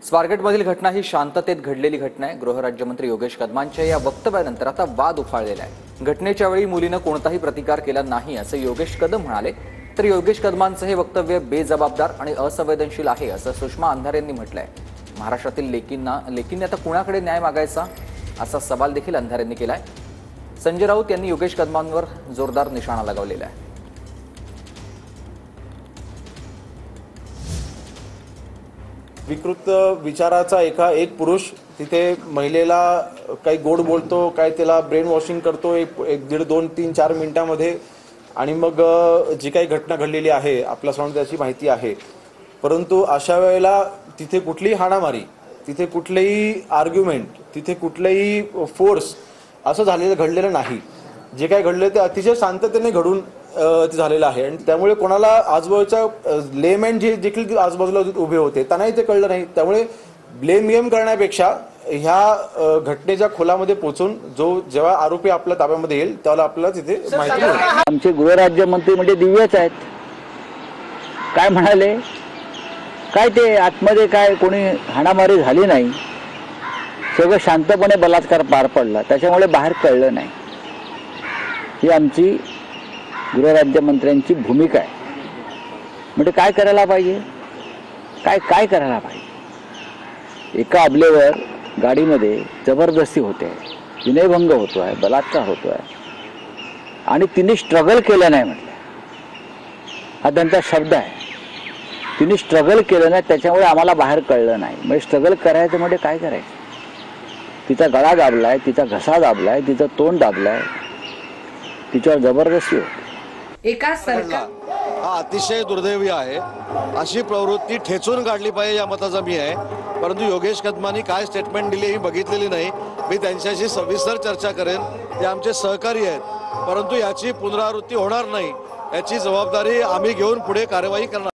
स्वारगेटमधील घटना ही शांततेत घडलेली घटना आहे। गृहराज्यमंत्री योगेश कदमांच्या या वक्तव्यानंतर आता वाद उफाळलेला आहे। घटनेच्या वेळी मुलीनं कोणताही प्रतिकार केला नाही असं योगेश कदम म्हणाले, तर योगेश कदमांचं हे वक्तव्य बेजबाबदार आणि असंवेदनशील आहे असं सुषमा अंधारे यांनी म्हटलंय। महाराष्ट्रातील लेकींनी आता कुणाकडे न्याय मागायचा असा सवाल देखील अंधारे यांनी केलाय। संजय राऊत यांनी योगेश कदमांवर जोरदार निशाणा लगावलेला आहे। विकृत विचाराचा एक पुरुष तिथे महिलेला काही गोड बोलतो, काय त्याला ब्रेन वॉशिंग करतो एक दीड 2 3 4 मिनिटांमध्ये, आणि मग जी काही घटना घडलेली आहे आपल्या समोर त्याची माहिती आहे। परंतु अशा वेळेला तिथे कुठलीही हाणामारी, तिथे कुठलेही आर्ग्युमेंट, तिथे कुठलेही फोर्स असं घडलेलं नाही। जे काही घडले ते अतिशय शांततेने घडून झालेलं आहे, आणि त्यामुळे कोणाला आजूबाजूच्या लेमॅन जे देखील आजूबाजूला उभे होते त्यांनाही ते कळलं नाही। त्यामुळे ब्लेम गेम करण्यापेक्षा ह्या घटनेच्या खोलामध्ये पोहोचून जेव्हा आरोपी आपल्या ताब्यामध्ये येईल त्याला आपल्याला तिथे माहिती मिळेल। आमचे गृहराज्यमंत्री म्हणजे दिव्यच आहेत। काय म्हणाले, काय ते आतमध्ये काय कोणी हाणामारी झाली नाही, सगळं शांतपणे बलात्कार पार पडला, त्याच्यामुळे बाहेर कळलं नाही। ही आमची गृहराज्यमंत्र्यांची भूमिका आहे। म्हणजे काय करायला पाहिजे, काय करायला पाहिजे। एका अबलेवर गाडीमध्ये जबरदस्ती होते, विनयभंग होतोय, बलात्कार होतोय, आणि तिने स्ट्रगल केलं नाही म्हटलं, हा त्यांचा शब्द आहे। तिने स्ट्रगल केलं नाही, त्याच्यामुळे आम्हाला बाहेर कळलं नाही। म्हणजे स्ट्रगल करायचं म्हणजे काय करायचं, तिचा गळा दाबलाय, तिचा घसा दाबलाय, तिचं तोंड दाबलाय, तिच्यावर जबरदस्ती होती। एका सरकार हा अतिशय दुर्दैवी आहे। अशी प्रवृत्ती ठेचून काढली पाहिजे या मताचा मी आहे। परंतु योगेश कदमांनी काय स्टेटमेंट दिली ही बघितलेली नाही। मी त्यांच्याशी सविस्तर चर्चा करेन, ते आमचे सहकारी आहेत, परंतु याची पुनरावृत्ती होणार नाही याची जबाबदारी आम्ही घेऊन पुढे कार्यवाही करणार।